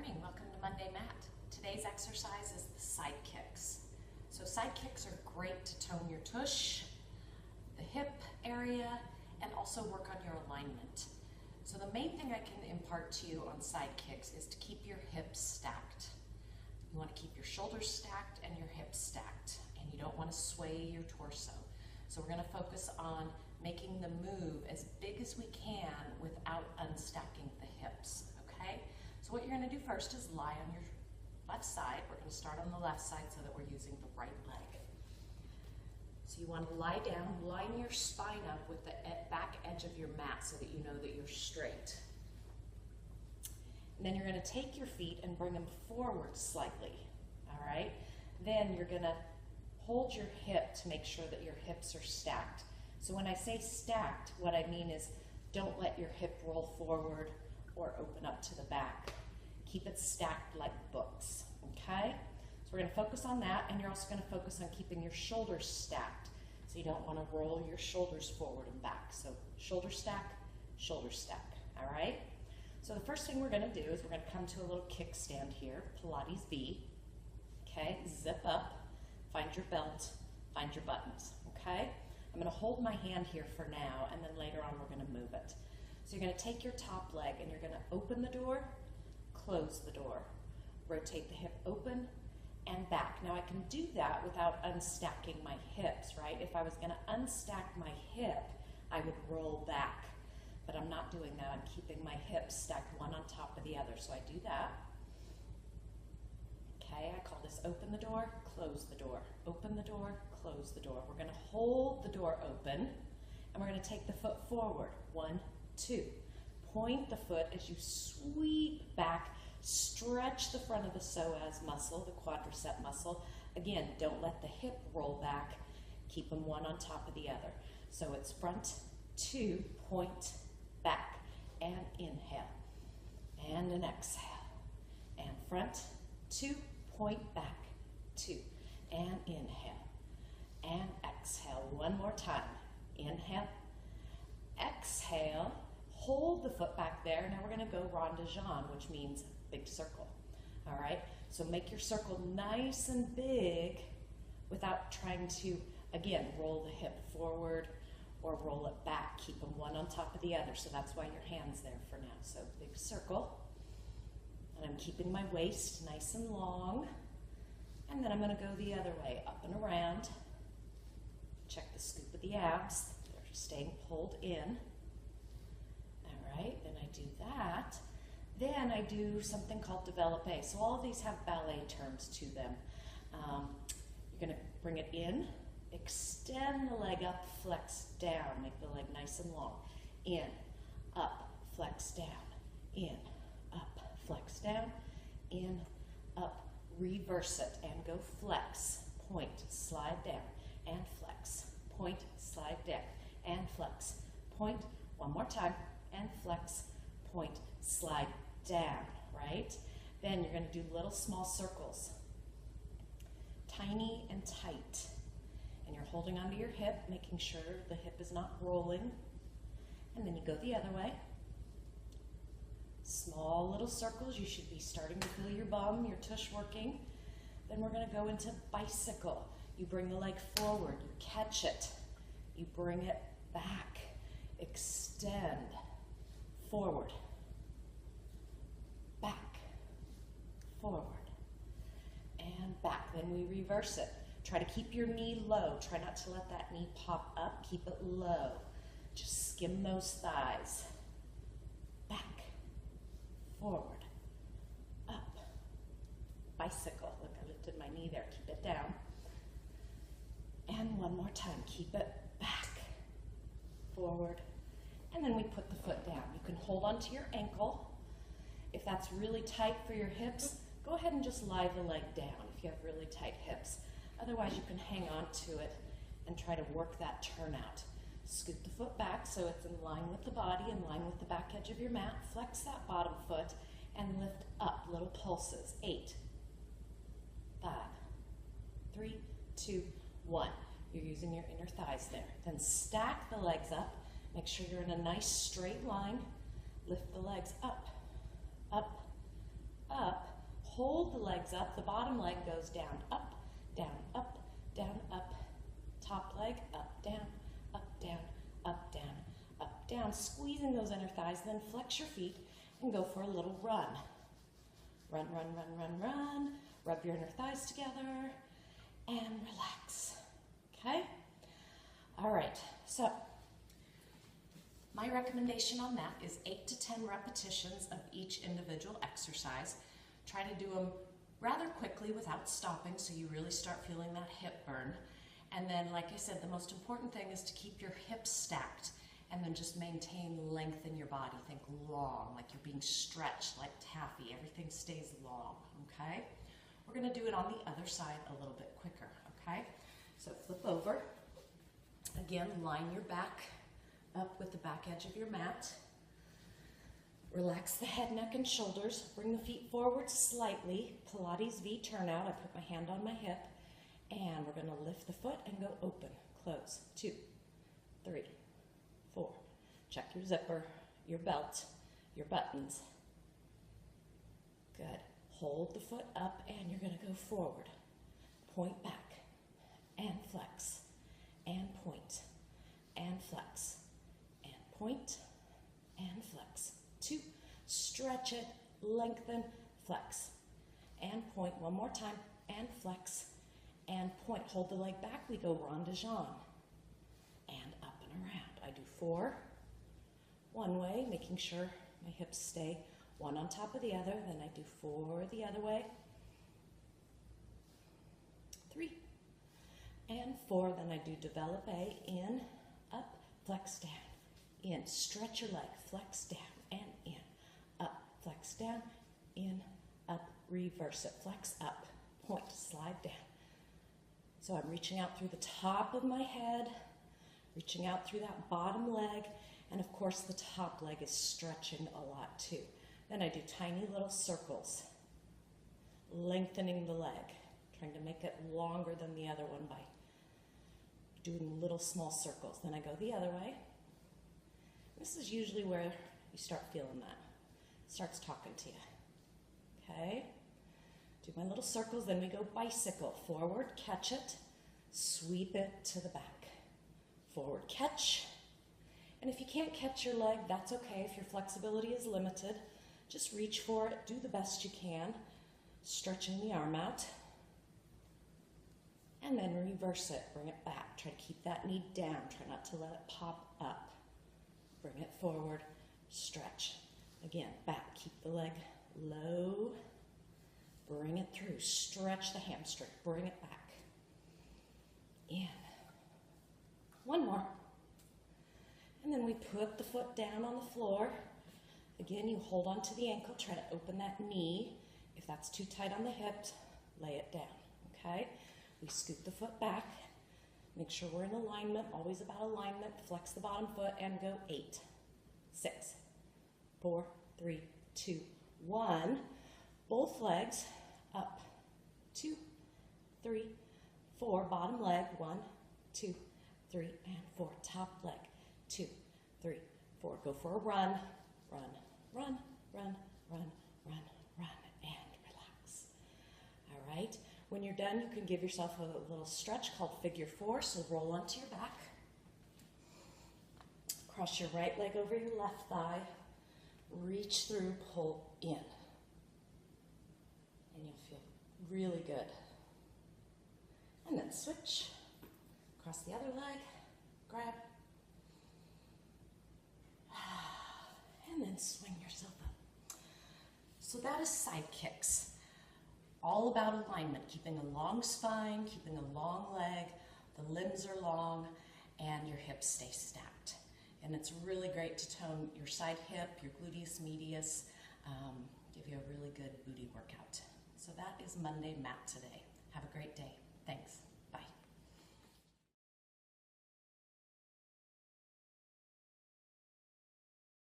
morning, welcome to Monday Mat. Today's exercise is the side kicks. So side kicks are great to tone your tush, the hip area, and also work on your alignment. So the main thing I can impart to you on side kicks is to keep your hips stacked. You want to keep your shoulders stacked and your hips stacked, and you don't want to sway your torso. So we're going to focus on making the move as big as we can without unstacking the hips, okay? So what you're going to do first is lie on your left side. We're going to start on the left side so that we're using the right leg. So you want to lie down, line your spine up with the back edge of your mat so that you know that you're straight. And then you're going to take your feet and bring them forward slightly, all right? Then you're going to hold your hip to make sure that your hips are stacked. So when I say stacked, what I mean is don't let your hip roll forward or open up to the back. Keep it stacked like books, okay? So we're going to focus on that, and you're also going to focus on keeping your shoulders stacked. So you don't want to roll your shoulders forward and back. So shoulder stack, all right? So the first thing we're going to do is we're going to come to a little kickstand here, Pilates V, okay? Zip up, find your belt, find your buttons, okay? I'm going to hold my hand here for now, and then later on we're going to move it. So you're going to take your top leg and you're going to open the door, close the door, rotate the hip open and back. Now I can do that without unstacking my hips, right? If I was going to unstack my hip, I would roll back, but I'm not doing that. I'm keeping my hips stacked one on top of the other, so I do that. Okay, I call this open the door, close the door, open the door, close the door. We're going to hold the door open, and we're going to take the foot forward. 1, 2. Point the foot as you sweep back, stretch the front of the psoas muscle, the quadricep muscle. Again, don't let the hip roll back. Keep them one on top of the other. So it's front, 2, point, back, and inhale, and an exhale, and front, 2, point, back, 2, and inhale, and exhale. One more time. Inhale, exhale, hold the foot back there. Now we're going to go rond de jambe, which means big circle. All right, so make your circle nice and big without trying to, again, roll the hip forward or roll it back. Keep them one on top of the other, so that's why your hand's there for now. So big circle, and I'm keeping my waist nice and long, and then I'm going to go the other way, up and around. Check the scoop of the abs. They're staying pulled in. All right, then I do that. Then I do something called développé. So all of these have ballet terms to them. You're going to bring it in, extend the leg up, flex down. Make the leg nice and long. In, up, flex down. In, up, flex down. In, up, reverse it and go flex. Point, slide down, and flex. Point, slide down, and flex. Point, one more time, and flex. Point, slide down, right? Then you're going to do little small circles, tiny and tight. And you're holding onto your hip, making sure the hip is not rolling. And then you go the other way. Small little circles. You should be starting to feel your bum, your tush working. Then we're going to go into bicycle. You bring the leg forward, you catch it, you bring it back, extend, forward, back, forward, and back. Then we reverse it. Try to keep your knee low. Try not to let that knee pop up. Keep it low. Just skim those thighs. Back, forward, up, bicycle. Look, I lifted my knee there. Keep it down. And one more time. Keep it back, forward, and then we put the foot down. You can hold onto your ankle. If that's really tight for your hips, go ahead and just lie the leg down if you have really tight hips. Otherwise, you can hang on to it and try to work that turnout. Scoot the foot back so it's in line with the body, in line with the back edge of your mat. Flex that bottom foot and lift up, little pulses. 8, 5, 3, 2, 1. You're using your inner thighs there. Then stack the legs up. Make sure you're in a nice straight line. Lift the legs up, up, up, hold the legs up, the bottom leg goes down, up, down, up, down, up, top leg, up, down, up, down, up, down, up, down, squeezing those inner thighs, then flex your feet and go for a little run. Run, run, run, run, run, rub your inner thighs together, and relax, okay? All right, so my recommendation on that is 8 to 10 repetitions of each individual exercise. Try to do them rather quickly without stopping so you really start feeling that hip burn. And then, like I said, the most important thing is to keep your hips stacked and then just maintain length in your body. Think long, like you're being stretched like taffy. Everything stays long, okay? We're gonna do it on the other side a little bit quicker, okay? So flip over. Again, line your back up with the back edge of your mat. Relax the head, neck, and shoulders. Bring the feet forward slightly. Pilates V turnout. I put my hand on my hip. And we're gonna lift the foot and go open, close. 2, 3, 4. Check your zipper, your belt, your buttons. Good. Hold the foot up and you're gonna go forward. Point back and flex and point and flex and point and flex. 2, stretch it, lengthen, flex and point. One more time and flex and point. Hold the leg back. We go rond de jambe and up and around. I do 4 one way, making sure my hips stay one on top of the other. Then I do 4 the other way. 3 and 4. Then I do développé, in, up, flex down, in. Stretch your leg, flex down and in, up, flex down, in, up, reverse it, flex up, point, slide down. So I'm reaching out through the top of my head, reaching out through that bottom leg, and of course the top leg is stretching a lot too. Then I do tiny little circles, lengthening the leg, trying to make it longer than the other one by doing little small circles. Then I go the other way. This is usually where you start feeling that. It starts talking to you. Okay? Do my little circles, then we go bicycle. Forward, catch it, sweep it to the back. Forward, catch. And if you can't catch your leg, that's okay. If your flexibility is limited, just reach for it, do the best you can, stretching the arm out. And then reverse it, bring it back. Try to keep that knee down, try not to let it pop up. Bring it forward, stretch. Again, back, keep the leg low. Bring it through, stretch the hamstring, bring it back. In. One more. And then we put the foot down on the floor. Again, you hold on to the ankle, try to open that knee. If that's too tight on the hip, lay it down, okay? We scoot the foot back, make sure we're in alignment, always about alignment. Flex the bottom foot and go 8, 6, 4, 3, 2, 1. Both legs up, 2, 3, 4. Bottom leg, 1, 2, 3, and 4. Top leg, 2, 3, 4. Go for a run, run, run, run, run, run, run, and relax. All right. When you're done, you can give yourself a little stretch called figure 4. So roll onto your back. Cross your right leg over your left thigh. Reach through, pull in. And you'll feel really good. And then switch. Cross the other leg. Grab. And then swing yourself up. So that is side kicks. All about alignment, keeping a long spine, keeping a long leg, the limbs are long, and your hips stay stacked. And it's really great to tone your side hip, your gluteus medius, give you a really good booty workout. So that is Monday Mat today. Have a great day. Thanks.